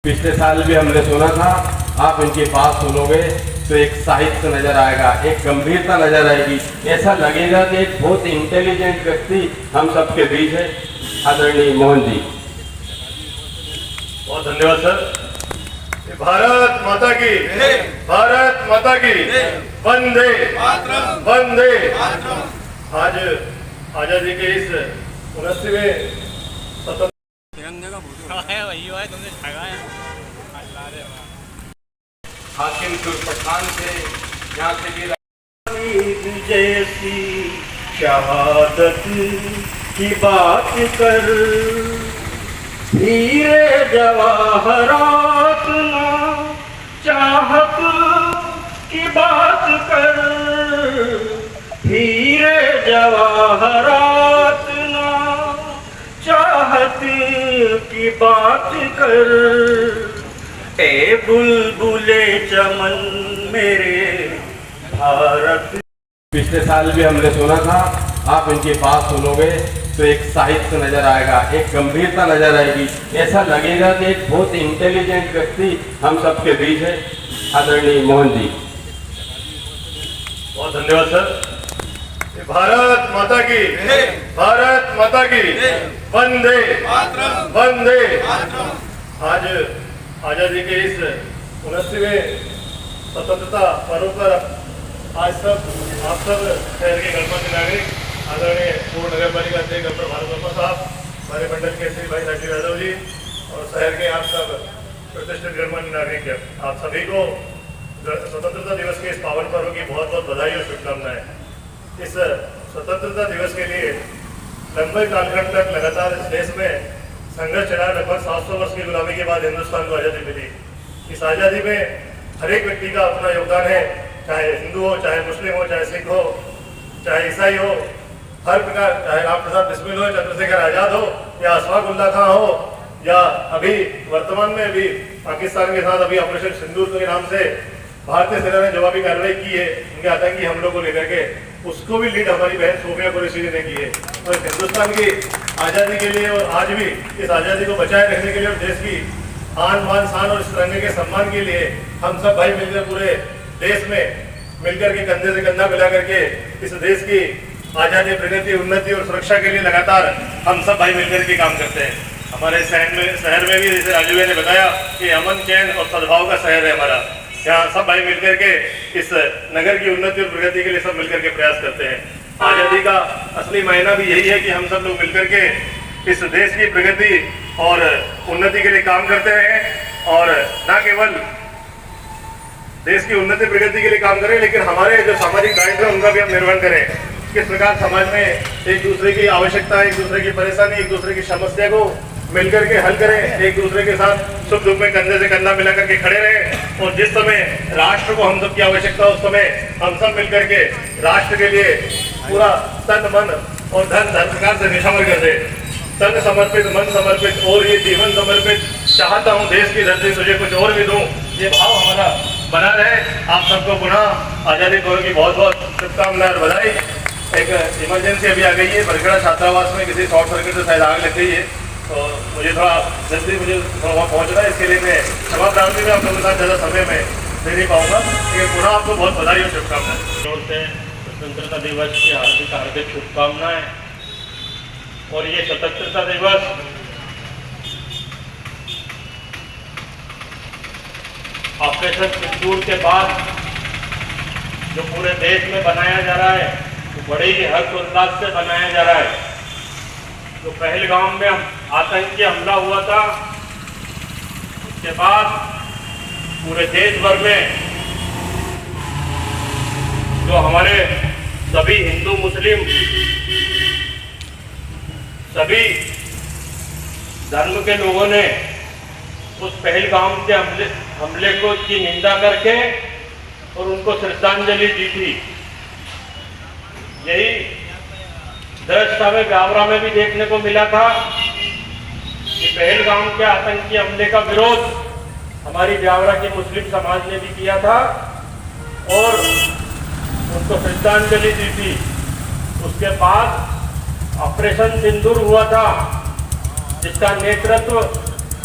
पिछले साल भी हमने सुना था, आप इनके पास सुनोगे तो एक साहित्य नजर आएगा, एक गंभीरता नजर आएगी। ऐसा लगेगा कि एक बहुत इंटेलिजेंट व्यक्ति हम सबके बीच है। आदरणीय मोहन जी, बहुत धन्यवाद सर। भारत माता की, भारत माता की, वंदे वंदे। आज आजादी के इस 79वें स्वतंत्र हाकिम पठान से यहाँ से भी जैसी शहादत की बात कर, हीरे जवाहरात ना चाहत की बात कर, हीरे जवाहरात ना चाहत की बात कर। ए बुलबुले चमन मेरे भारत। पिछले साल भी हमने सुना था, आप इनके पास सुनोगे तो एक साहित्य नजर आएगा, एक गंभीरता नजर आएगी। ऐसा लगेगा कि एक बहुत इंटेलिजेंट व्यक्ति हम सबके बीच है। आदरणीय मोहन जी, बहुत धन्यवाद सर। भारत माता की, भारत माता की, वंदे वंदे। आज आजादी के इस 79वें स्वतंत्रता पर्व पर आज आप सब शहर के गणमान्य नागरिक, आदरणीय पूर्व नगर पालिका अध्यक्ष डॉक्टर भारत वर्मा साहब, हमारे मंडल के श्री भाई राजीव यादव जी और शहर के आप सब प्रतिष्ठित गणमान्य नागरिक, आप सभी को स्वतंत्रता दिवस के इस पावन पर्व की बहुत बहुत बधाई और शुभकामनाएं। इस स्वतंत्रता दिवस के लिए लंबे कालखंड तक लगातार इस देश में संघर्ष चला। लगभग 700 वर्ष की गुलामी के बाद हिंदुस्तान को आज़ादी मिली। इस आज़ादी में हर एक व्यक्ति का अपना योगदान है, चाहे हिंदू हो, चाहे मुस्लिम हो, चाहे सिख हो, चाहे ईसाई हो, हर प्रकार, चाहे राम प्रसाद बिस्मिल हो, चंद्रशेखर आजाद हो या अशफाक उल्ला खां हो, या अभी वर्तमान में भी पाकिस्तान के साथ अभी ऑपरेशन सिंदूर के नाम से भारतीय सेना ने जवाबी कार्रवाई की है उनके आतंकी हमलों को लेकर के, उसको भी लीड हमारी बहन सोफिया कुरैशी ने की है। और हिंदुस्तान की आज़ादी के लिए और आज भी इस आज़ादी को बचाए रखने के लिए और देश की आन बान शान और इस तिरंगे के सम्मान के लिए हम सब भाई मिलकर पूरे देश में मिलकर के कंधे से कंधा मिला करके इस देश की आज़ादी, प्रगति, उन्नति और सुरक्षा के लिए लगातार हम सब भाई मिलकर के काम करते हैं। हमारे शहर में भी जैसे राजू ने बताया कि अमन, चैन और सद्भाव का शहर है हमारा। यहाँ सब भाई मिलकर के इस नगर की उन्नति और प्रगति के लिए सब मिलकर के प्रयास करते हैं। आज़ादी का असली मायना भी यही है कि हम सब लोग मिलकर के इस देश की प्रगति और उन्नति के लिए काम करते हैं और न केवल देश की उन्नति प्रगति के लिए काम करें, लेकिन हमारे जो सामाजिक दायित्व है उनका भी हम निर्वहन करें। किस प्रकार समाज में एक दूसरे की आवश्यकता, एक दूसरे की परेशानी, एक दूसरे की समस्या को मिलकर के हल करें, एक दूसरे के साथ सुख दुख में कंधे से कंधा मिला करके खड़े रहें। और जिस समय राष्ट्र को हम सब की आवश्यकता उस समय हम सब मिलकर के राष्ट्र के लिए पूरा तन मन और धन प्रकार से निछावर कर दे। तन समर्पित, मन समर्पित और ये जीवन समर्पित, चाहता हूँ देश की धरती तुझे कुछ और भी दूं, ये भाव हमारा बना रहे। आप सबको पुनः आज़ादी पर्व की बहुत बहुत शुभकामनाएं और बधाई। एक इमरजेंसी अभी आ गई है, बरगड़ा छात्रावास में किसी शॉर्ट सर्किट से शायद आग लग गई है, तो मुझे थोड़ा जल्दी वहाँ पहुँचना है। इसके लिए मैं क्षमा प्रार्थी में आप लोगों के साथ ज़्यादा समय में दे नहीं पाऊँगा, लेकिन पुनः आपको बहुत बधाई और शुभकामनाएं। जोड़ते हैं स्वतंत्रता दिवस की हार्दिक हार्दिक शुभकामनाएं। और ये स्वतंत्रता दिवस ऑपरेशन सिंदूर के बाद जो पूरे देश में बनाया जा रहा है, तो बड़े ही हर्षोल्लास से बनाया जा रहा है। जो पहलगाम में आतंकी हमला हुआ था, उसके बाद पूरे देश भर में जो हमारे सभी हिंदू मुस्लिम सभी धर्म के लोगों ने उस पहलगाम के हमले को की निंदा करके और उनको श्रद्धांजलि दी थी। यही दृश्य हमें ब्यावरा में भी देखने को मिला था कि पहलगाम के आतंकी हमले का विरोध हमारी ब्यावरा के मुस्लिम समाज ने भी किया था और उनको श्रद्धांजलि दी थी। उसके बाद ऑपरेशन सिंदूर हुआ था, जिसका नेतृत्व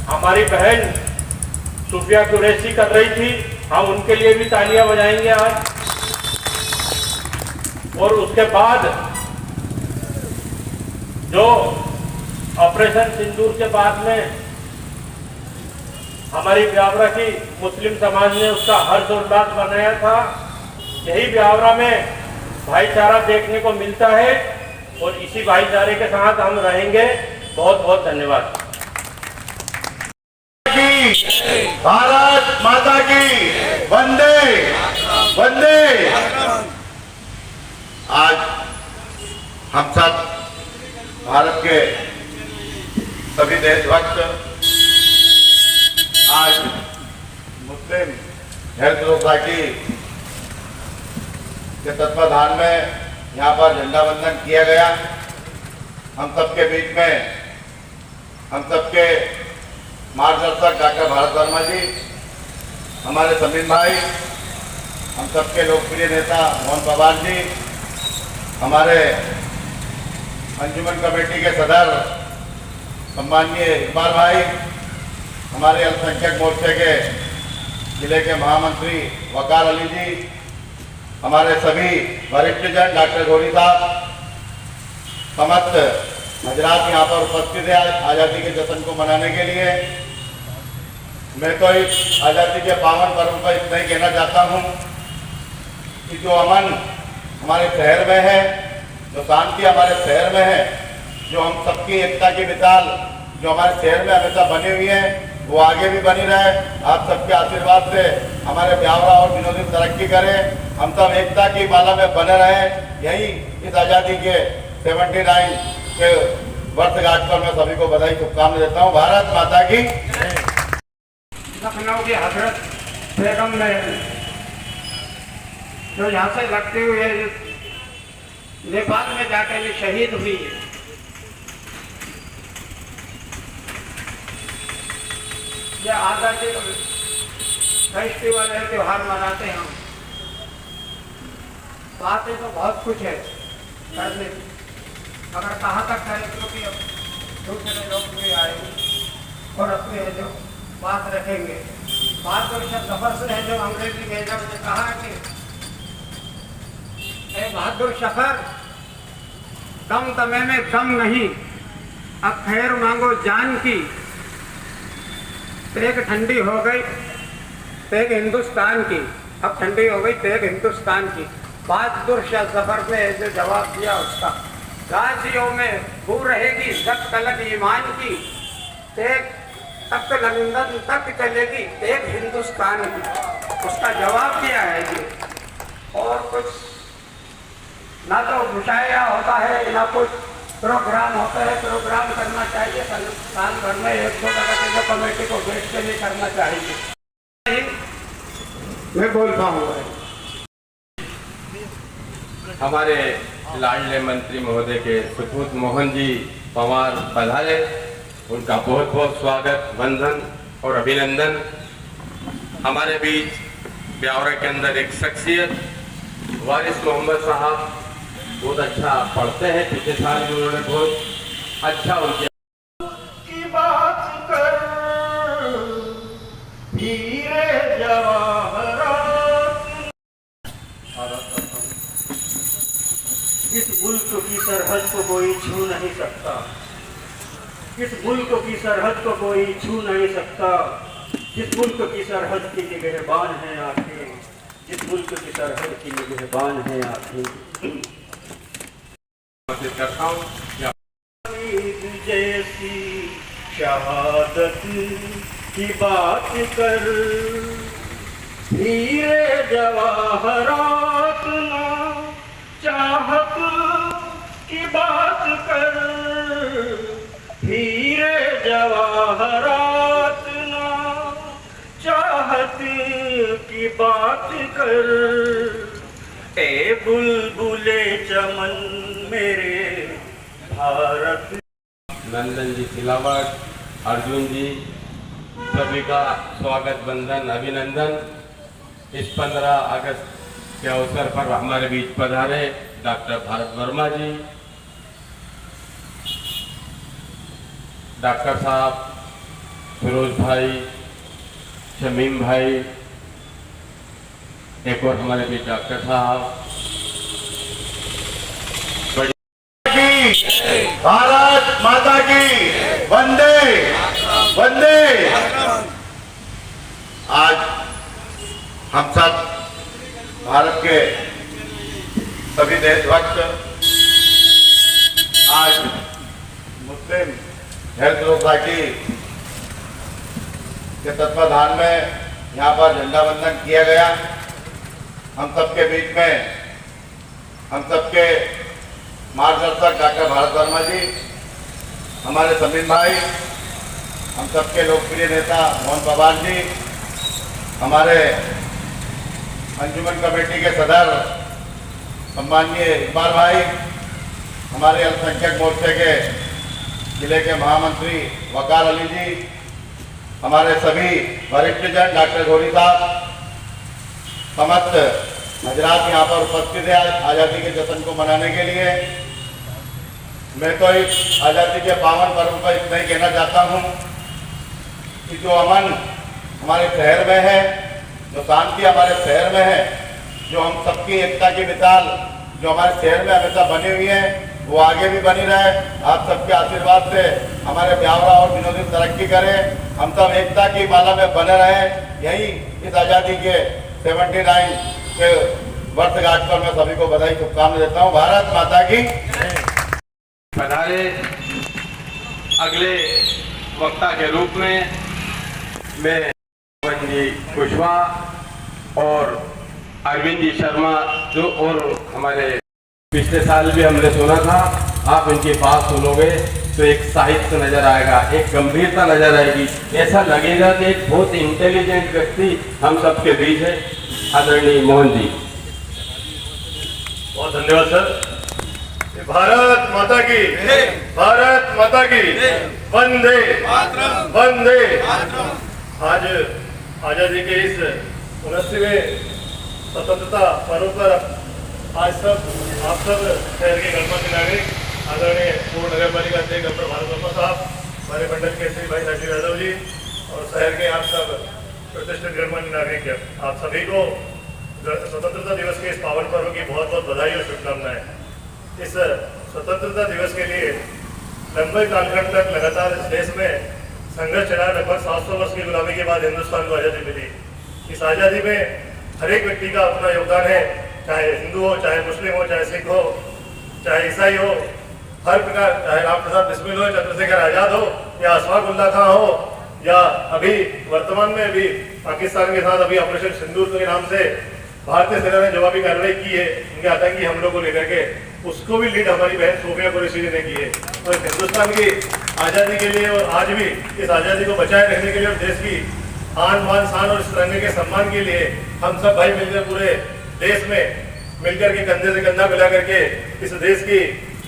हमारी बहन सुफिया कुरैशी कर रही थी, हम उनके लिए भी तालियां बजाएंगे आज। और उसके बाद जो ऑपरेशन सिंदूर के बाद में हमारी ब्यावरा की मुस्लिम समाज ने उसका हर्षोल्लास मनाया था, यही ब्यावरा में भाईचारा देखने को मिलता है और इसी भाईचारे के साथ हम रहेंगे। बहुत बहुत धन्यवाद। भारत माता की वंदे वंदे। आज हम सब भारत के सभी देशभक्त आज मुस्लिम हेल्थ सोसाइटी के तत्वाधान में यहाँ पर झंडा वंदन किया गया। हम सबके बीच में हम सबके मार्गदर्शक डॉक्टर भारत वर्मा जी, हमारे समीन भाई, हम सबके लोकप्रिय नेता मोहन पवार जी, हमारे अंजुमन कमेटी के सदर सम्माननीय इकबाल भाई, हमारे अल्पसंख्यक मोर्चे के जिले के महामंत्री वकार अली जी, हमारे सभी वरिष्ठ जन डॉक्टर गौरी साहब, समस्त हजरात यहाँ पर उपस्थित है आज़ादी के जश्न को मनाने के लिए। मैं तो इस आज़ादी के पावन पर्व पर इतना ही कहना चाहता हूँ कि जो अमन हमारे शहर में है, जो शांति हमारे शहर में है, जो हम सबकी एकता की मिसाल जो हमारे शहर में हमेशा बनी हुई है, वो आगे भी बनी रहे। आप सबके आशीर्वाद से हमारे ब्यावरा और दिनों दिन तरक्की करें, हम सब एकता की माला में बने रहें। यही इस आज़ादी के 79 के वर्षगांठ पर मैं सभी को बधाई शुभकामनाएं देता हूँ। भारत माता की। लखनऊ की हजरत बेगम महल जो यहाँ से लगते हुए नेपाल में जाकर भी शहीद हुई है, ये आज़ादी फेस्टिवल है, त्योहार मनाते हैं हम। बातें तो बहुत कुछ है करने की, मगर कहाँ तक है क्योंकि अब दूसरे लोग भी आएंगे और अपने जो बात रखेंगे। बात तो सफर से है जो अंग्रेजी मेजर ने कहा कि ए बहादुर सफर, दम दमे में दम नहीं, अब खैर मांगो जान की। तेग ठंडी हो गई तेग हिंदुस्तान की, अब ठंडी हो गई तेग हिंदुस्तान की। बहादुर शाह सफर ने जो जवाब दिया उसका, गाजियों में हो रहेगी जब तलक ईमान की, तेग तक लंदन तक चलेगी तेग हिंदुस्तान की। उसका जवाब दिया है ये। और कुछ ना तो मुशायरा होता है ना कुछ प्रोग्राम होता है। प्रोग्राम करना चाहिए साल भर में 1-2 जगह के जो कमेटी को बैठ के नहीं करना चाहिए। मैं बोल पाऊंगा। हमारे लाडले मंत्री महोदय के सुपुत्र मोहन जी पवार पधारे, उनका बहुत बहुत स्वागत, वंदन और अभिनंदन। हमारे बीच ब्यावरा के अंदर एक शख्सियत वारिस मोहम्मद साहब बहुत अच्छा पढ़ते हैं, पिछले साल में उन्होंने बहुत अच्छा उनकी बात कर हीरे जवाहरात। इस मुल्क की सरहद को कोई छू नहीं सकता, इस मुल्क की सरहद को कोई छू नहीं सकता। जिस मुल्क की सरहद की निगहबान है आंखें, जिस मुल्क की सरहद की निगहबान है आंखें। करता हूँ जैसी शहादत की बात कर, हीरे जवाहरात ना चाहत की बात कर, हीरे जवाहरात ना चाहत की बात कर। ए बुलबुले चमन मेरे भारत। नंदन जी सिलावट, अर्जुन जी, सभी का स्वागत, वंदन, अभिनंदन। इस 15 अगस्त के अवसर पर हमारे बीच पधारे डॉक्टर भारत वर्मा जी, डॉक्टर साहब, फिरोज भाई, शमीम भाई, एक और हमारे बीच डॉक्टर साहब, भारत माता की वंदे वंदे। आज हम सब भारत के सभी देशभक्त आज मुस्लिम हेल्थ सोसाइटी के तत्वाधान में यहाँ पर झंडा वंदन किया गया। हम सबके बीच में हम सबके मार्गदर्शक डॉक्टर भारत वर्मा जी, हमारे समीम भाई, हम सबके लोकप्रिय नेता मोहन पवार जी, हमारे अंजुमन कमेटी के सदर सम्माननीय इकबाल भाई, हमारे अल्पसंख्यक मोर्चे के जिले के महामंत्री वकार अली जी, हमारे सभी वरिष्ठ जन डॉक्टर गोरी साहब, समस्त हजरात यहाँ पर उपस्थित है आज़ादी के जश्न को मनाने के लिए। मैं तो इस आज़ादी के पावन पर्व पर इतना ही कहना चाहता हूँ कि जो अमन हमारे शहर में है, जो शांति हमारे शहर में है, जो हम सबकी एकता की मिसाल जो हमारे शहर में हमेशा बनी हुई है, वो आगे भी बनी रहे। आप सबके आशीर्वाद से हमारे ब्यावरा और विनोदी तरक्की करें, हम सब एकता की माला में बने रहें। यही इस आज़ादी के 79 के वर्षगांठ पर मैं सभी को बधाई शुभकामनाएं देता हूँ। भारत माता की। पधारे अगले वक्ता के रूप में मैं पवन जी कुशवाहा और अरविंद जी शर्मा, जो और हमारे पिछले साल भी हमने सुना था, आप इनकी बात सुनोगे तो एक साहित्य नजर आएगा, एक गंभीरता नजर आएगी, ऐसा लगेगा कि एक बहुत इंटेलिजेंट व्यक्ति हम सबके बीच है। आदरणीय मोहन जी। बहुत धन्यवाद सर। भारत माता की, भारत माता की वंदे वंदे। आज आजादी के इस 79वें स्वतंत्रता पर्व पर आज आप सब शहर के गणमान्य नागरिक, आदरणीय पूर्व नगर पालिका अध्यक्ष डॉक्टर भारत वर्मा साहब, हमारे मंडल के श्री भाई राजीव यादव जी और शहर के आप सब प्रतिष्ठित गणमान्य नागरिक, आप सभी को स्वतंत्रता दिवस के इस पावन पर्व की बहुत बहुत बधाई और शुभकामनाएं। इस स्वतंत्रता दिवस के लिए लंबे कालखंड तक लगातार इस देश में संघर्ष चला। लगभग 700 वर्ष की गुलामी के बाद हिंदुस्तान को आज़ादी मिली। इस आज़ादी में हर एक व्यक्ति का अपना योगदान है, चाहे हिंदू हो, चाहे मुस्लिम हो, चाहे सिख हो, चाहे ईसाई हो, हर प्रकार, चाहे राम प्रसाद बिस्मिल हो, चंद्रशेखर आजाद हो या अशफाक उल्ला खां हो, या अभी वर्तमान में भी पाकिस्तान के साथ अभी ऑपरेशन सिंदूर के नाम से भारतीय सेना ने जवाबी कार्रवाई की है उनके आतंकी हमलों को लेकर के, उसको भी लीड हमारी बहन सोफिया कुरैशी ने की है। तो हिंदुस्तान की आज़ादी के लिए और आज भी इस आज़ादी को बचाए रखने के लिए और देश की आन बान शान और इस तिरंगे के सम्मान के लिए हम सब भाई मिलकर पूरे देश में मिलकर के कंधे से कंधा मिला करके इस देश की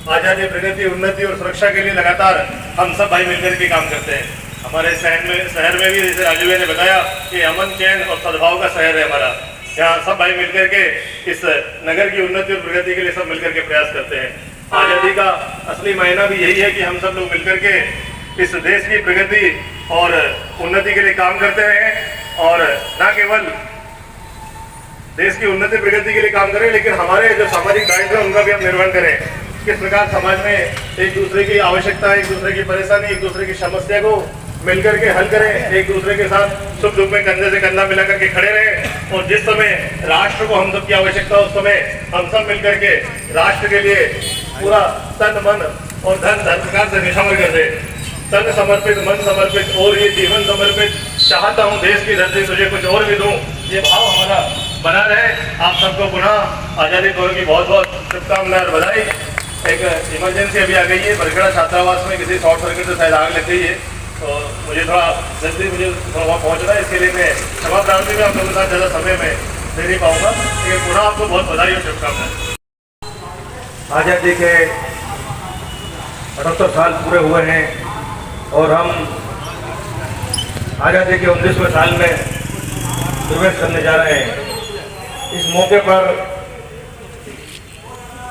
आज़ादी, प्रगति, उन्नति और सुरक्षा के लिए लगातार हम सब भाई मिलकर के काम करते हैं। हमारे शहर में भी जैसे राजू ने बताया कि अमन, चैन और सद्भाव का शहर है हमारा। यहाँ सब भाई मिलकर के इस नगर की उन्नति और प्रगति के लिए सब मिलकर के प्रयास करते हैं। आज़ादी का असली मायना भी यही है कि हम सब लोग मिलकर के इस देश की प्रगति और उन्नति के लिए काम करते हैं, और न केवल देश की उन्नति प्रगति के लिए काम करें, लेकिन हमारे जो सामाजिक दायित्व है उनका भी हम निर्वहन करें। किस प्रकार समाज में एक दूसरे की आवश्यकता, एक दूसरे की परेशानी, एक दूसरे की समस्या को मिलकर के हल करें, एक दूसरे के साथ सुख दुख में कंधे से कंधा मिला करके खड़े रहें, और जिस समय राष्ट्र को हम सब की आवश्यकता उस समय हम सब मिलकर के राष्ट्र के लिए पूरा तन मन और धन प्रकार से निछावर कर दे। तन समर्पित, मन समर्पित और ये जीवन समर्पित, चाहता हूँ देश की धरती तुझे कुछ और भी दूं, ये भाव हमारा बना रहे। आप सबको पुनः आज़ादी पर्व की बहुत बहुत शुभकामनाएं और बधाई। एक इमरजेंसी अभी आ गई है, बरगड़ा छात्रावास में किसी शॉर्ट सर्किट से शायद आग लग गई है, तो मुझे थोड़ा जल्दी वहाँ पहुँचना है, इसके लिए मैं क्षमा प्रार्थी में आप लोगों के साथ ज़्यादा समय में दे नहीं पाऊँगा, लेकिन पुनः आपको बहुत बधाई और शुभकामनाएं। आज़ादी के 78 साल पूरे हुए हैं और हम आज़ादी के 19वें साल में प्रवेश करने जा रहे हैं। इस मौके पर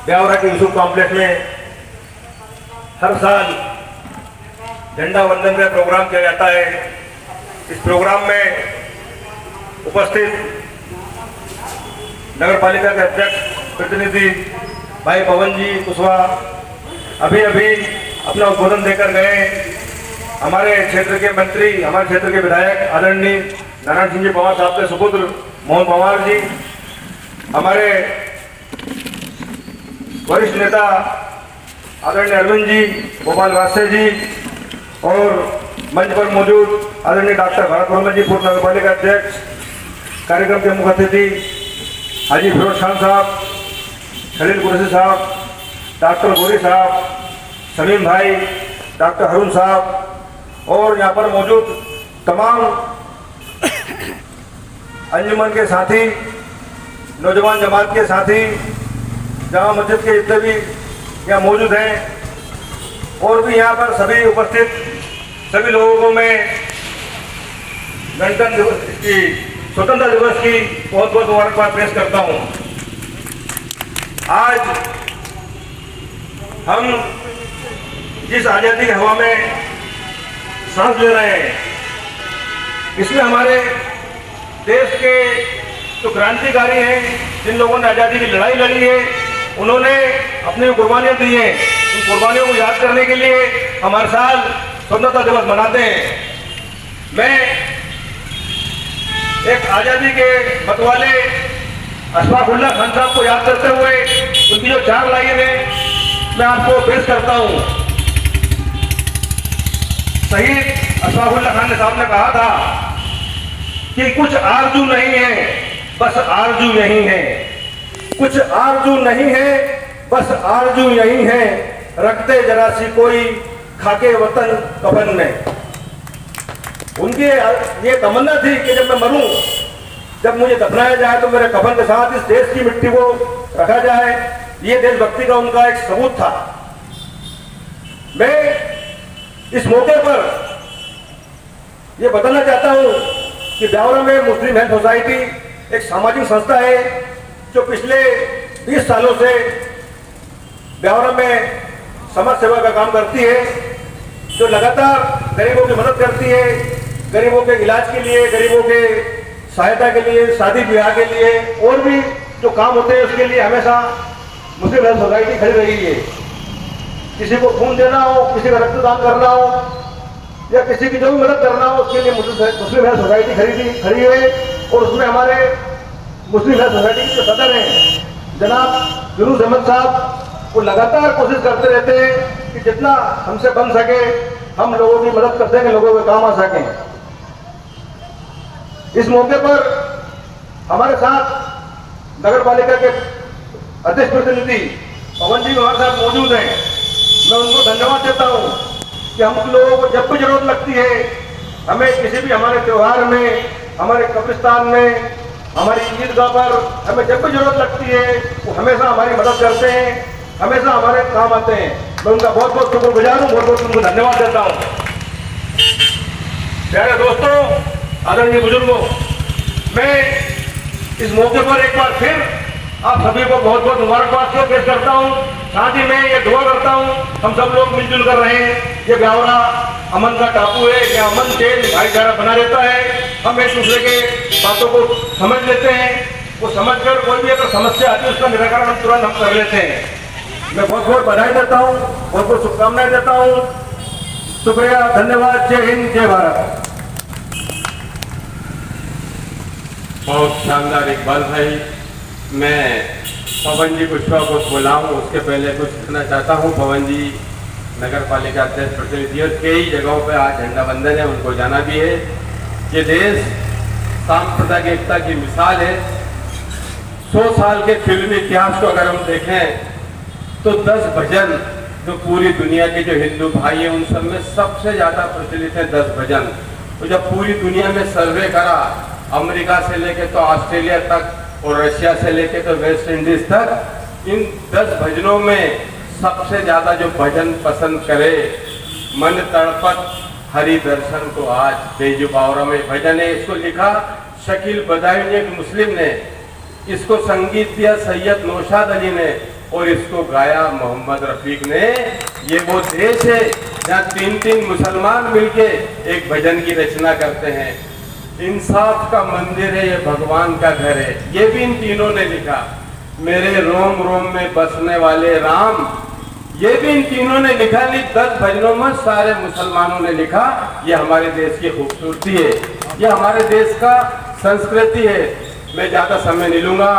ब्यावरा के यूसुफ कॉम्प्लेक्स में हर साल झंडा वंदन का प्रोग्राम किया जाता है। इस प्रोग्राम में उपस्थित नगर पालिका के अध्यक्ष प्रतिनिधि भाई पवन जी कुशवाहा अभी अपना उद्बोधन देकर गए। हमारे क्षेत्र के मंत्री, हमारे क्षेत्र के विधायक आदरणीय नारायण सिंह जी पवार साहब के सुपुत्र मोहन पवार जी, हमारे वरिष्ठ नेता आदरणीय अरविंद जी, गोपाल वास्य जी और मंच पर मौजूद आदरणीय डॉक्टर भरत वर्मा जी, पूर्व नगर पालिका अध्यक्ष, कार्यक्रम के मुख्य अतिथि हाजी फिरोज खान साहब, खलील कुरैशी साहब, डॉक्टर गोरी साहब, सलीम भाई, डॉक्टर हरून साहब और यहाँ पर मौजूद तमाम अंजुमन के साथी, नौजवान जमात के साथी, जामा मस्जिद के जितने भी यहाँ मौजूद हैं और भी यहाँ पर सभी उपस्थित सभी लोगों को मैं गणतंत्र दिवस की, स्वतंत्रता दिवस की बहुत बहुत मुबारकबाद पेश करता हूँ। आज हम जिस आज़ादी की हवा में सांस ले रहे हैं, इसमें हमारे देश के जो क्रांतिकारी हैं, जिन लोगों ने आज़ादी की लड़ाई लड़ी है, उन्होंने अपनी कुर्बानियां दी हैं। उन कुर्बानियों को याद करने के लिए हम हर साल स्वतंत्रता दिवस मनाते हैं। मैं एक आज़ादी के मतवाले अशफाकुल्लाह खान साहब को याद करते हुए उनकी जो 4 लाइनें मैं आपको पेश करता हूँ। शहीद अशफाकुल्लाह खान साहब ने कहा था कि कुछ आरजू नहीं है, बस आरजू यही है। कुछ आरजू नहीं है, बस आरजू यही है, रखते जरा सी कोई खाके वतन कफन में। उनकी ये तमन्ना थी कि जब मैं मरूं, जब मुझे दफनाया जाए तो मेरे कफन के साथ इस देश की मिट्टी को रखा जाए। ये देशभक्ति का उनका एक सबूत था। मैं इस मौके पर यह बताना चाहता हूं कि ब्यावरा में मुस्लिम हेल्थ सोसाइटी एक सामाजिक संस्था है जो पिछले 20 सालों से ब्यावरा में समाज सेवा का काम करती है, जो लगातार गरीबों की मदद करती है, गरीबों के इलाज के लिए, गरीबों के सहायता के लिए, शादी ब्याह के लिए और भी जो काम होते हैं उसके लिए हमेशा मुस्लिम हेल्थ सोसाइटी खड़ी रही है। किसी को खून देना हो, किसी का रक्तदान करना हो या किसी की जो भी मदद करना हो, उसके लिए मुस्लिम हेल्थ सोसाइटी खड़ी है। और उसमें हमारे मुस्लिम हेल्थ सोसाइटी के सदर हैं जनाब जुलूस अहमद साहब, वो लगातार कोशिश करते रहते हैं कि जितना हमसे बन सके हम लोगों की मदद कर सकें, लोगों के काम आ सकें। इस मौके पर हमारे साथ नगर पालिका के अध्यक्ष प्रतिनिधि पवन जी हमारे साथ मौजूद हैं। मैं उनको धन्यवाद देता हूं कि हम लोगों को जब भी जरूरत लगती है, हमें किसी भी हमारे त्योहार में, हमारे कब्रिस्तान में, हमारी ईदगाह पर हमें जब भी जरूरत लगती है वो हमेशा हमारी मदद करते हैं, हमेशा हमारे काम आते हैं। मैं उनका बहुत बहुत शुक्रगुजार हूँ, बहुत बहुत उनको धन्यवाद देता हूँ। प्यारे दोस्तों, आदरणीय बुजुर्गों, मैं इस मौके पर एक बार फिर आप सभी को बहुत बहुत मुबारकबाद पेश करता हूँ। साथ ही मैं ये दुआ करता हूँ हम सब लोग मिलजुल कर रहे हैं। ये ब्यावरा अमन का टापू है, ये अमन चैन भाईचारा बना रहता है। हम एक दूसरे के बातों को समझ लेते हैं, वो समझकर कोई भी अगर समस्या आती है उसका निराकरण हम तुरंत कर लेते हैं। मैं बहुत बहुत बधाई देता हूँ, बहुत बहुत शुभकामनाएं देता हूँ। शुक्रिया, धन्यवाद, जय हिंद, जय भारत। बहुत शानदार इकबाल भाई। मैं पवन जी कुशवाहा को बुलाऊं उसके पहले कुछ कहना चाहता हूं। पवन जी नगर पालिका अध्यक्ष प्रतिनिधि और कई जगहों पे आज झंडा वंदन है, उनको जाना भी है। ये देश सांप्रदायिक एकता की मिसाल है। 100 साल के फिल्मी इतिहास को अगर हम देखें तो 10 भजन जो पूरी दुनिया के जो हिंदू भाई हैं उन सब में सबसे ज़्यादा प्रचलित है 10 भजन। तो जब पूरी दुनिया में सर्वे करा, अमेरिका से लेके तो ऑस्ट्रेलिया तक और रशिया से लेके तो वेस्ट इंडीज तक, इन 10 भजनों में सबसे ज़्यादा जो भजन पसंद करे, मन तड़पत हरि दर्शन को आज तेजू बावरा में भजन है। इसको लिखा शकील बदायूं ने, एक मुस्लिम ने, इसको संगीत दिया सैयद नौशाद अली ने और इसको गाया मोहम्मद रफीक ने। ये वो देश है जहाँ 3-3 मुसलमान मिलके एक भजन की रचना करते हैं। इंसाफ का मंदिर है, ये भगवान का घर है। ये भी इन तीनों ने लिखा। मेरे रोम रोम में बसने वाले राम, ये भी इन तीनों ने लिखा। नहीं 10 भजनों में सारे मुसलमानों ने लिखा। ये हमारे देश की खूबसूरती है, ये हमारे देश का संस्कृति है। मैं ज्यादा समय नहीं लूंगा।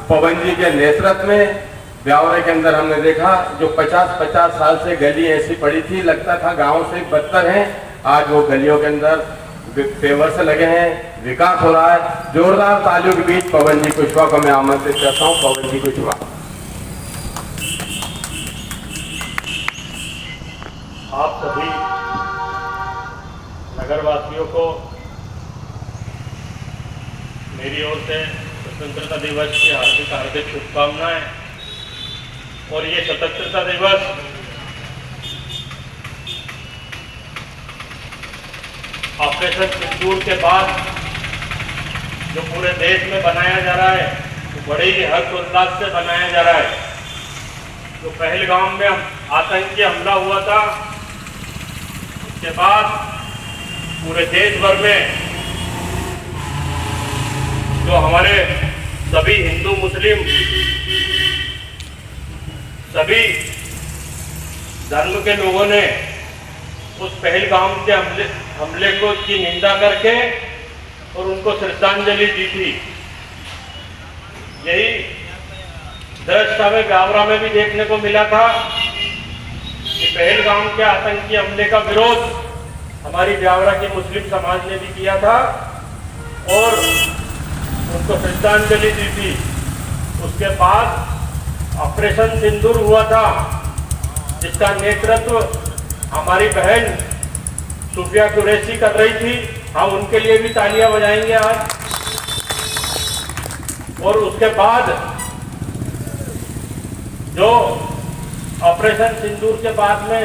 पवन जी के नेतृत्व में ब्यावरे के अंदर हमने देखा जो 50-50 साल से गली ऐसी पड़ी थी, लगता था गांव से बदतर हैं। आज वो गलियों के अंदर पेवर से लगे हैं, विकास हो रहा है। जोरदार तालियों के बीच पवन जी कुशवाहा को मैं आमंत्रित करता हूँ। पवन जी कुशवाहा। आप सभी नगरवासियों को मेरी ओर से स्वतंत्रता दिवस की हार्दिक हार्दिक शुभकामनाएं। और ये स्वतंत्रता दिवस ऑपरेशन सिंदूर के बाद जो पूरे देश में बनाया जा रहा है, तो बड़े ही हर्षोल्लास से बनाया जा रहा है। जो पहलगाम में आतंकी हमला हुआ था, उसके बाद पूरे देश भर में जो हमारे सभी हिंदू मुस्लिम सभी धर्म के लोगों ने उस पहलगाम के हमले को की निंदा करके और उनको श्रद्धांजलि दी थी। यही दृश्य हमें ब्यावरा में भी देखने को मिला था कि पहलगाम के आतंकी हमले का विरोध हमारी ब्यावरा के मुस्लिम समाज ने भी किया था और उनको श्रद्धांजलि दी थी। उसके बाद ऑपरेशन सिंदूर हुआ था, जिसका नेतृत्व हमारी बहन सुफिया कुरैशी कर रही थी। हम उनके लिए भी तालियां बजाएंगे आज। और उसके बाद जो ऑपरेशन सिंदूर के बाद में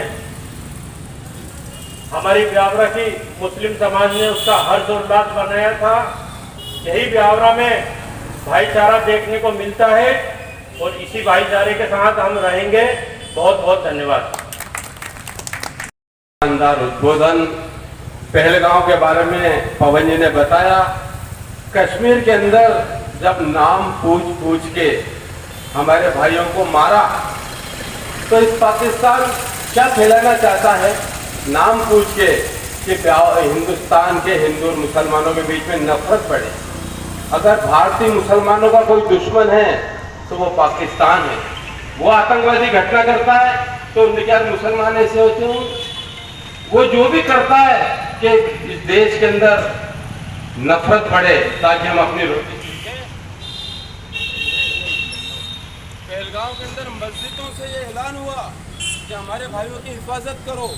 हमारी ब्यावरा की मुस्लिम समाज ने उसका हर्षोल्लास बनाया था, यही ब्यावरा में भाईचारा देखने को मिलता है और इसी भाईचारे के साथ हम रहेंगे। बहुत बहुत धन्यवाद। शानदार उद्बोधन। पहलगांव के बारे में पवन जी ने बताया। कश्मीर के अंदर जब नाम पूछ के हमारे भाइयों को मारा, तो इस पाकिस्तान क्या फैलाना चाहता है? नाम पूछ के कि हिंदुस्तान के हिंदू और मुसलमानों के बीच में नफरत बढ़े। अगर भारतीय मुसलमानों का कोई दुश्मन है तो वो पाकिस्तान है। वो आतंकवादी घटना करता है तो उनके क्या मुसलमान ऐसे होते हैं? वो जो भी करता है कि इस देश के अंदर नफरत बढ़े ताकि हम अपनी रोटी सीखें। पहलगाम के अंदर मस्जिदों से ये ऐलान हुआ कि हमारे भाइयों की हिफाजत करो।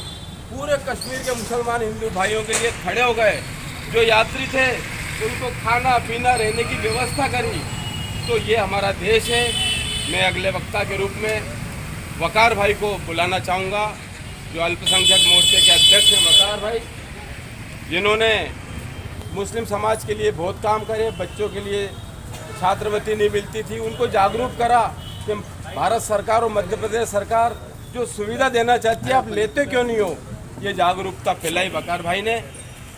पूरे कश्मीर के मुसलमान हिंदू भाइयों के लिए खड़े हो गए। जो यात्री थे उनको खाना पीना रहने की व्यवस्था करी। तो ये हमारा देश है। मैं अगले वक्ता के रूप में वकार भाई को बुलाना चाहूँगा, जो अल्पसंख्यक मोर्चे के अध्यक्ष हैं वकार भाई, जिन्होंने मुस्लिम समाज के लिए बहुत काम करे। बच्चों के लिए छात्रवृत्ति नहीं मिलती थी, उनको जागरूक करा कि भारत सरकार और मध्य प्रदेश सरकार जो सुविधा देना चाहती है आप लेते क्यों नहीं हो। ये जागरूकता फैलाई वकार भाई ने।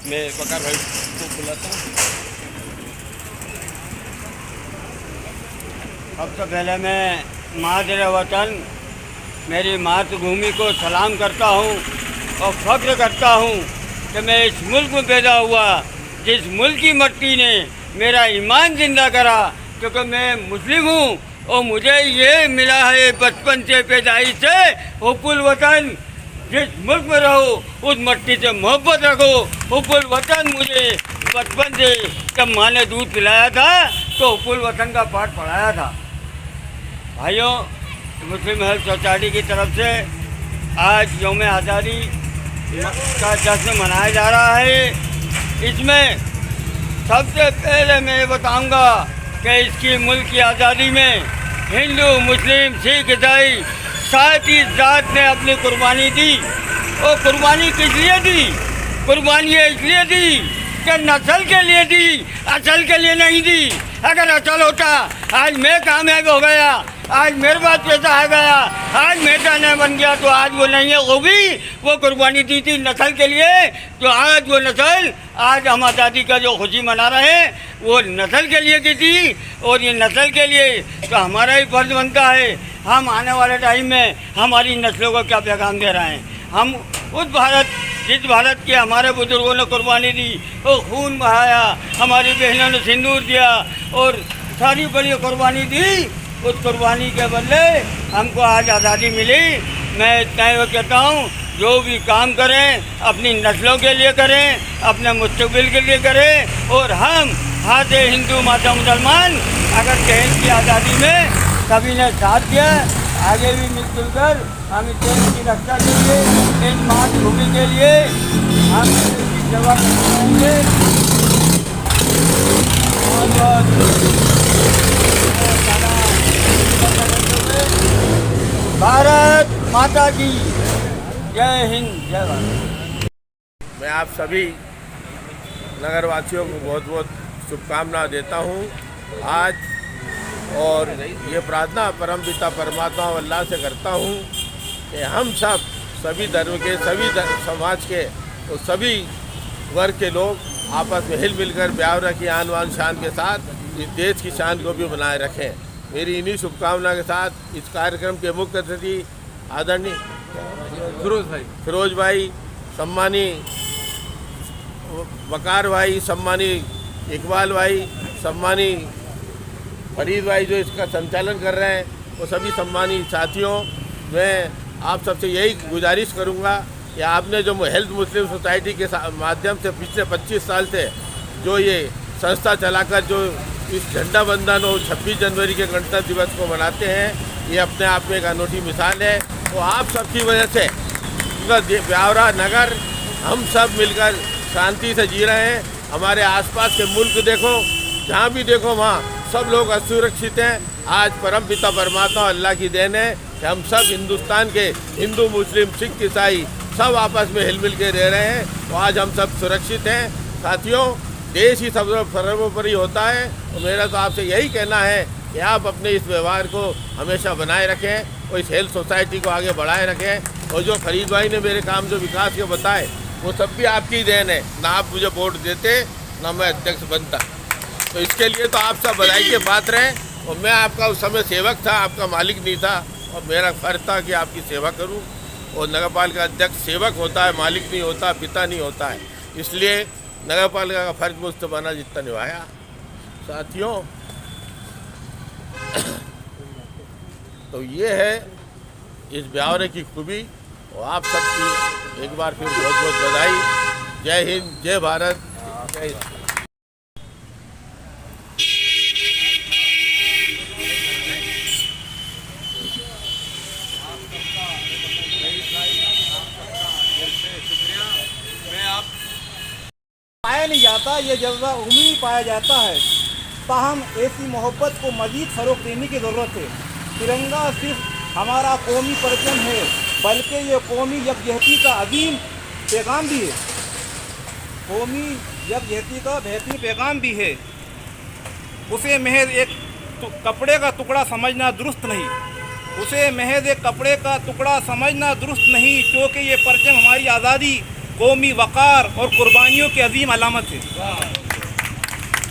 मैं वकार भाई को बुलाता हूँ। सबसे पहले मैं मादरे वतन मेरी मातृभूमि को सलाम करता हूँ और फख्र करता हूँ कि मैं इस मुल्क में पैदा हुआ जिस मुल्क की मिट्टी ने मेरा ईमान जिंदा करा, क्योंकि मैं मुस्लिम हूँ और मुझे ये मिला है बचपन से पैदाइश से हुब्बुल वतन। जिस मुल्क में रहो उस मिट्टी से मोहब्बत रखो। हुब्बुल वतन मुझे बचपन से जब माँ ने दूध पिलाया था तो हुब्बुल वतन का पाठ पढ़ाया था। भाइयों, मुस्लिम हेल्थ सोसाइटी की तरफ से आज यौम आज़ादी का जश्न मनाया जा रहा है। इसमें सबसे पहले मैं बताऊंगा कि इसकी मुल्क की आज़ादी में हिंदू मुस्लिम सिख ईसाई सारी जात ने अपनी कुर्बानी दी। और कुर्बानी किस लिए दी? कुर्बानी इसलिए दी कि नस्ल के लिए दी, असल के लिए नहीं दी। अगर असल होता आज मैं कामयाब हो गया, आज मेरे पास पैसा आ गया, आज मेरा नहीं बन गया तो आज वो नहीं है। वो भी वो कुर्बानी दी थी नस्ल के लिए, तो आज वो नस्ल आज हम आज़ादी का जो खुशी मना रहे हैं वो नस्ल के लिए की थी। और ये नस्ल के लिए तो हमारा ही फर्ज बनता है, हम आने वाले टाइम में हमारी नस्लों को क्या पैगाम दे रहे हैं। हम उस भारत, जिस भारत के हमारे बुजुर्गों ने कुर्बानी दी, वो खून बहाया, हमारी बहनों ने सिंदूर दिया और सारी बड़ी कुर्बानी दी, उस कुर्बानी के बदले हमको आज आज़ादी मिली। मैं इतना ही कहता हूँ, जो भी काम करें अपनी नस्लों के लिए करें, अपने मुस्तकबिल के लिए करें। और हम हाथे हिंदू माता मुसलमान अगर देश की आज़ादी में सभी ने साथ दिया, आगे भी मिलजुल कर हम इस देश की रक्षा के लिए, इस मातृभूमि के लिए हम इसकी सेवा करेंगे। भारत माता की जय हिंद, जय भारत। मैं आप सभी नगरवासियों को बहुत बहुत शुभकामनाएं देता हूं आज, और ये प्रार्थना परमपिता परमात्मा अल्लाह से करता हूं कि हम सब सभी धर्म के, सभी समाज के और सभी वर्ग के लोग आपस में हिल मिलकर प्यार रखें, आन बान शान के साथ इस देश की शान को भी बनाए रखें। मेरी इन्हीं शुभकामना के साथ इस कार्यक्रम के मुख्य अतिथि आदरणीय फिरोज भाई, सम्मानी वकार भाई, सम्मानी इकबाल भाई, सम्मानी फरीद भाई जो इसका संचालन कर रहे हैं, वो सभी सम्मानी साथियों, मैं आप सबसे यही गुजारिश करूंगा कि आपने जो हेल्थ मुस्लिम सोसाइटी के माध्यम से पिछले 25 साल से जो ये संस्था चलाकर जो इस झंडा बंधन और 26 जनवरी के गणतंत्र दिवस को मनाते हैं, ये अपने आप में एक अनूठी मिसाल है। तो आप सबकी वजह से पूरा ब्यावरा नगर हम सब मिलकर शांति से जी रहे हैं। हमारे आसपास के मुल्क देखो, जहाँ भी देखो वहाँ सब लोग असुरक्षित हैं। आज परमपिता परमात्मा अल्लाह की देन है कि हम सब हिंदुस्तान के हिंदू, मुस्लिम, सिख, ईसाई सब आपस में हिल मिल के रह रहे हैं। तो आज हम सब सुरक्षित हैं। साथियों, देश ही सब सर्वोपरि होता है। तो मेरा तो आपसे यही कहना है कि आप अपने इस व्यवहार को हमेशा बनाए रखें और इस हेल्थ सोसाइटी को आगे बढ़ाए रखें। और जो फरीद भाई ने मेरे काम जो विकास के बताए, वो सब भी आपकी देन है। ना आप मुझे वोट देते, ना मैं अध्यक्ष बनता। तो इसके लिए तो आप सब बधाई के पात्र हैं। और मैं आपका उस समय सेवक था, आपका मालिक नहीं था, और मेरा फर्ज था कि आपकी सेवा करूं। और नगरपालिका अध्यक्ष सेवक होता है, मालिक नहीं होता, पिता नहीं होता है। इसलिए नगरपालिका का फर्ज मुझसे बना जितना निभाया। साथियों, तो ये है इस ब्यावरे की खूबी। और आप सबकी एक बार फिर बहुत बहुत बधाई। जय हिंद, जय भारत, जय हिंद। पाया नहीं जाता, ये जज्बा उम्मीद पाया जाता है। ताहम ऐसी मोहब्बत को मज़ीद फ़रोग़ देने की ज़रूरत है। तिरंगा सिर्फ हमारा कौमी परचम है, बल्कि ये कौमी यकजहती का अजीम पैगाम भी है। कौमी यकजहती का बेहतरीन पैगाम भी है। उसे महज एक कपड़े का टुकड़ा समझना दुरुस्त नहीं, उसे महज एक कपड़े का टुकड़ा समझना दुरुस्त नहीं, क्योंकि ये परचम हमारी आज़ादी, कौमी वक़ार और कुर्बानियों की अजीम अलामत है।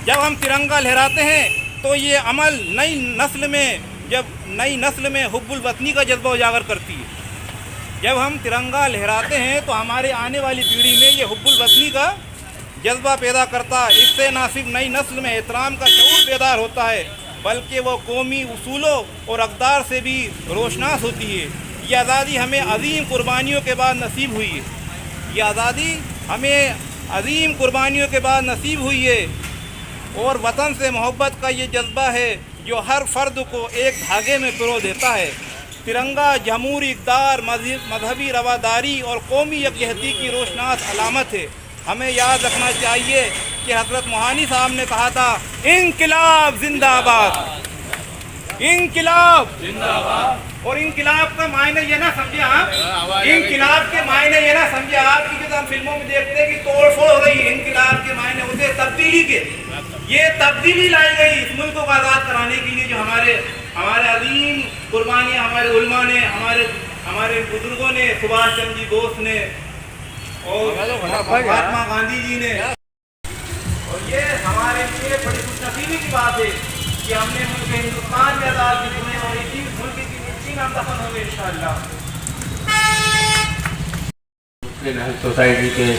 जब हम तिरंगा लहराते हैं तो ये अमल नई नस्ल में हुब्बुल वतनी का जज्बा उजागर करती है। जब हम तिरंगा लहराते हैं तो हमारे आने वाली पीढ़ी में ये हुब्बुल वतनी का जज्बा पैदा करता है। इससे न सिर्फ नई नस्ल में एहतराम का शऊर बेदार होता है, बल्कि वो कौमी उसूलों और अक़दार से भी रोशनास होती है। ये आज़ादी हमें अजीम कुर्बानियों के बाद नसीब हुई है। ये आज़ादी हमें अजीम कुर्बानियों के बाद नसीब हुई है। और वतन से मोहब्बत का ये जज्बा है जो हर फ़र्द को एक धागे में पिरो देता है। तिरंगा जमहूरी इक़्तिदार, मजहबी रवादारी और कौमी यकजहती की रोशनास अलामत है। हमें याद रखना चाहिए कि हज़रत मोहानी साहब ने कहा था, इनकिलाब जिंदाबाद, इनकिलाब जिंदाबाद। और इनकिलाब का मायने ये ना समझे आप, इनकिलाब के मायने ये ना समझे आप कि जैसे हम फिल्मों में देखते हैं कि तोड़ फोड़ हो रही है। इनकिलाब के मायने होते तब्दीली के। ये तब्दीली लाई गई इस मुल्क को आज़ाद कराने के लिए, जो हमारे अदीम कुर्बानियाँ हमारे उलमा ने, हमारे बुजुर्गों ने, सुभाष चंद्र जी बोस ने और महात्मा गांधी जी ने। और ये हमारे लिए बड़ी खुशनसीबी की बात है कि हमने मुल्क हिंदुस्तान में आज़ाद हुए और इसी मुल्क की मिट्टी में हम दफन होंगे इंशाअल्लाह। महल सोसाइटी के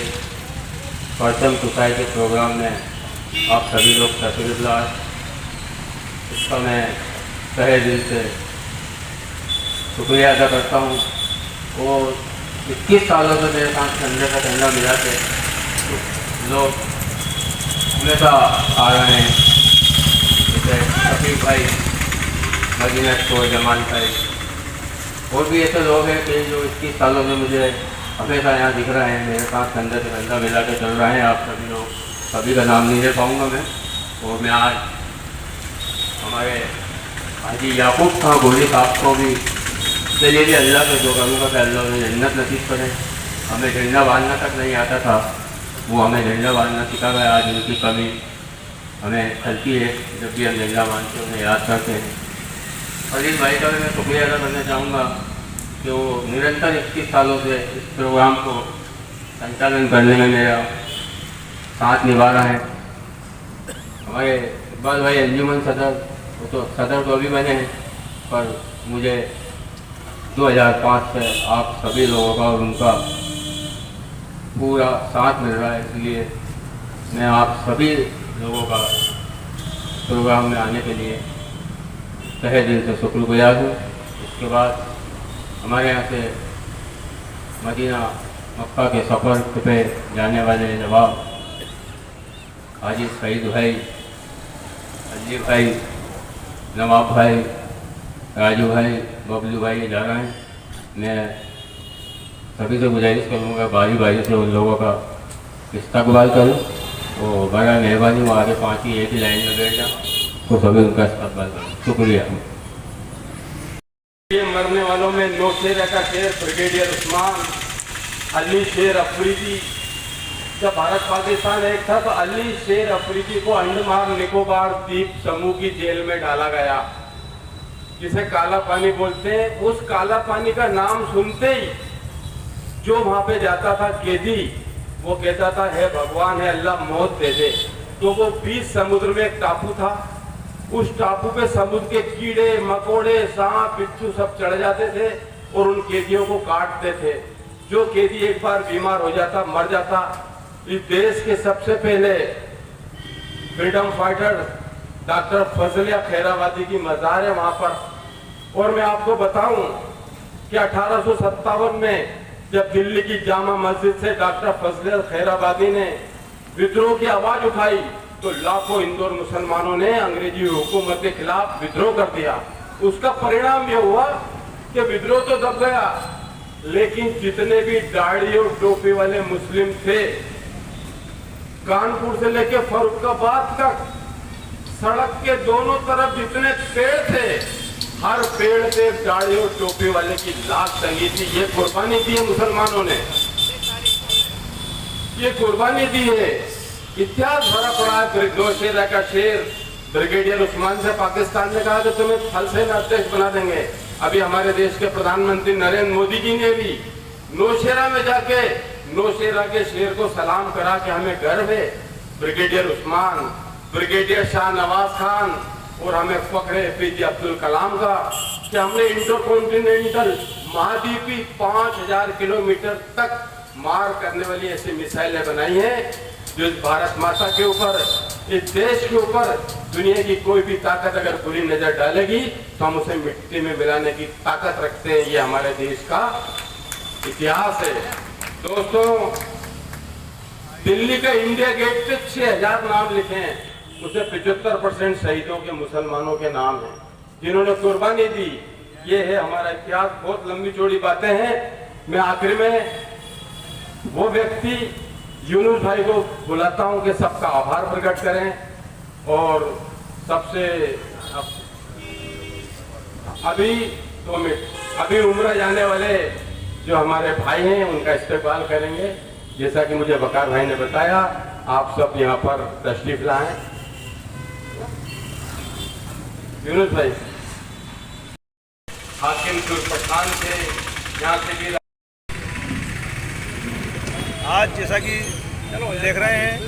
परचम सोसाइटी प्रोग्राम में आप सभी लोग तशरीफ लाए, इसका मैं तहे दिल से शुक्रिया अदा करता हूँ। और 21 सालों से मेरे साथ कंधे का कंधा मिला के लोग हमेशा आ रहे हैं, जैसे शफीक भाई, मदीना को, जमाल भाई, और भी ऐसे लोग हैं कि जो 21 सालों से मुझे हमेशा यहाँ दिख रहे हैं, मेरे साथ कंधे से कंधा मिला के चल रहे हैं। आप सभी लोग, सभी का नाम नहीं ले पाऊँगा मैं। और मैं आज हमारे हाजी याकूब खां गोली साहब को भी चलिए अल्लाह के दो करूँगा कि अल्लाह उन्हें जन्नत नसीब करें। हमें झंडा बांधना तक नहीं आता था, वो हमें झंडा बांधना सिखा गया। आज उनकी कमी हमें खलती है, जब भी हम झंडा बांधते उन्हें याद करते हैं। अजीज भाई का मैं शुक्रिया अदा करना चाहूँगा कि वो निरंतर 21 सालों से इस प्रोग्राम को संचालन करने में मेरा साथ निभा रहा है। हमारे इकबाल भाई अंजुमन सदर, वो तो सदर तो अभी बने हैं, पर मुझे 2005 से आप सभी लोगों का और उनका पूरा साथ मिल रहा है, इसलिए मैं आप सभी लोगों का प्रोग्राम में आने के लिए तहे दिल से शुक्रगुजार हूँ। इसके बाद हमारे यहाँ से मदीना मक्का के सफ़र पे जाने वाले नवाब हाजी सईद भाई, अली भाई, नवाब भाई, राजू भाई, बबलू भाई जा रहे हैं। मैं सभी से गुजारिश करूँगा भाई से उन लोगों का इस्तकबाल करूँ, और बड़ा मेहरबानी वो आगे 5 ही एक ही लाइन में बैठ जाए, तो सभी उनका इस्तकबाल करूँ। शुक्रिया। ये मरने वालों में नौशेरा का शेर ब्रिगेडियर उस्मान, अली शेर अफरीदी। जब भारत पाकिस्तान एक था तो अली शेर अफरीदी को अंडमान निकोबार द्वीप समूह की जेल में डाला गया, जिसे काला पानी बोलते हैं। उस काला पानी का नाम सुनते ही जो वहां पे जाता था कैदी, वो कहता था हे भगवान, है अल्लाह मौत दे दे। तो वो 20 समुद्र में एक टापू था, उस टापू पे समुद्र के कीड़े मकोड़े सांप बिच्छू सब चढ़ जाते थे और उन कैदियों को काटते थे। जो कैदी एक बार बीमार हो जाता, मर जाता। इस देश के सबसे पहले फ्रीडम फाइटर डॉक्टर फजलिया खैराबादी की मजार है वहां पर। और मैं आपको बताऊं कि 1857 में जब दिल्ली की जामा मस्जिद से डॉक्टर फजलिया खैराबादी ने विद्रोह की आवाज उठाई, तो लाखों हिंदू और मुसलमानों ने अंग्रेजी हुकूमत के खिलाफ विद्रोह कर दिया। उसका परिणाम यह हुआ कि विद्रोह तो दब गया, लेकिन जितने भी दाढ़ी और टोपी वाले मुस्लिम थे, कानपुर से लेकर फर्रुखाबाद तक सड़क के दोनों तरफ जितने पेड़ थे, हर पेड़ से दाढ़ी और टोपी वाले की लाश टंगी थी। ये कुर्बानी दी है मुसलमानों ने, ये कुर्बानी दी है। इतिहास भरा पड़ा है। नौशेरा का शेर ब्रिगेडियर उस्मान से पाकिस्तान ने कहा कि तुम्हें थल सेना अध्यक्ष बना देंगे। अभी हमारे देश के प्रधानमंत्री नरेंद्र मोदी जी ने भी नौशेरा में जाके नौशेरा के शेर को सलाम करा कि हमें गर्व है ब्रिगेडियर उस्मान, ब्रिगेडियर शाहनवाज खान और हमें फख्र है एपीजे अब्दुल कलाम का कि हमने इंटरकॉन्टिनेंटल महाद्वीपी 5000 किलोमीटर तक मार करने वाली ऐसी मिसाइलें बनाई हैं जो इस भारत माता के ऊपर, इस देश के ऊपर दुनिया की कोई भी ताकत अगर बुरी नजर डालेगी तो हम उसे मिट्टी में मिलाने की ताकत रखते हैं। ये हमारे देश का इतिहास है। दोस्तों, दिल्ली का इंडिया गेट पे 6000 नाम लिखे हैं, उसमें 75% शहीदों के मुसलमानों के नाम हैं जिन्होंने कुर्बानी दी। ये है हमारा इतिहास। बहुत लंबी चौड़ी बातें हैं। मैं आखिर में वो व्यक्ति यूनुस भाई को बुलाता हूं कि सबका आभार प्रकट करें और सबसे अभी उम्र जाने वाले जो हमारे भाई हैं उनका इस्तेमाल करेंगे। जैसा कि मुझे वकार भाई ने बताया, आप सब यहाँ पर तशरीफ लाएं। यूनुस भाई हाकिम पठान थे, यहाँ से भी आज जैसा कि देख रहे हैं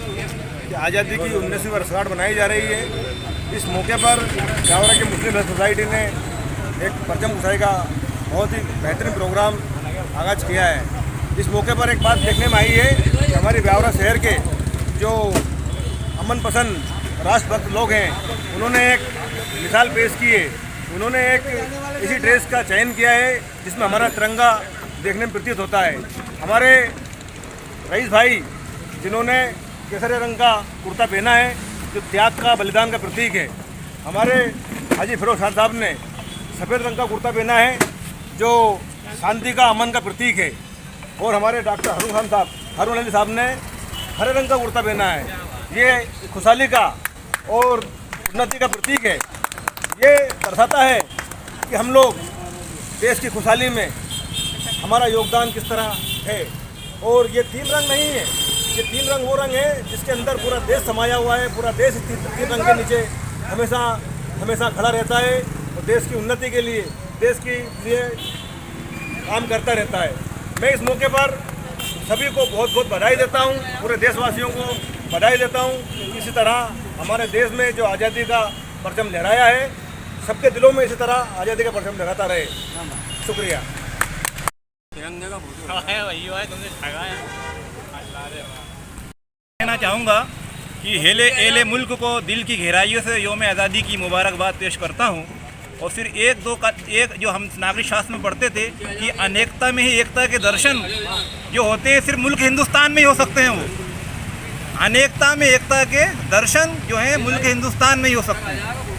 कि आज़ादी की 19वीं वर्षगांठ मनाई जा रही है। इस मौके पर ब्यावरा की मुस्लिम हेल्थ सोसाइटी ने एक परचम कुशाई का बहुत ही बेहतरीन प्रोग्राम आगाज किया है। इस मौके पर एक बात देखने में आई है कि हमारी ब्यावरा शहर के जो अमन पसंद राष्ट्रभक्त लोग हैं, उन्होंने एक मिसाल पेश की है। उन्होंने एक ऐसी ड्रेस का चयन किया है जिसमें हमारा तिरंगा देखने में प्रतीत होता है। हमारे रईस भाई जिन्होंने केसरी रंग का कुर्ता पहना है, जो त्याग का बलिदान का प्रतीक है। हमारे हाजी फिरोज खान साहब ने सफ़ेद रंग का कुर्ता पहना है, जो शांति का अमन का प्रतीक है। और हमारे डॉक्टर हारून अली साहब ने हरे रंग का कुर्ता पहना है। ये खुशहाली का और उन्नति का प्रतीक है। ये दर्शाता है कि हम लोग देश की खुशहाली में हमारा योगदान किस तरह है। और ये 3 रंग नहीं है, ये 3 रंग वो रंग है जिसके अंदर पूरा देश समाया हुआ है। पूरा देश इस 3 रंग के नीचे हमेशा खड़ा रहता है और देश की उन्नति के लिए, देश के लिए काम करता रहता है। मैं इस मौके पर सभी को बहुत बहुत बधाई देता हूँ, पूरे देशवासियों को बधाई देता हूँ। इसी तरह हमारे देश में जो आज़ादी का परचम लहराया है, सबके दिलों में इसी तरह आज़ादी का परचम लहराता रहे। शुक्रिया। कहना चाहूँगा कि एले मुल्क को दिल की गहराइयों से योम आज़ादी की मुबारकबाद पेश करता हूँ। और फिर एक जो हम नागरिक शास्त्र में पढ़ते थे कि अनेकता में ही एकता के दर्शन जो होते हैं सिर्फ मुल्क हिंदुस्तान में ही हो सकते हैं। वो अनेकता में एकता के दर्शन जो हैं मुल्क हिंदुस्तान में ही हो सकते हैं।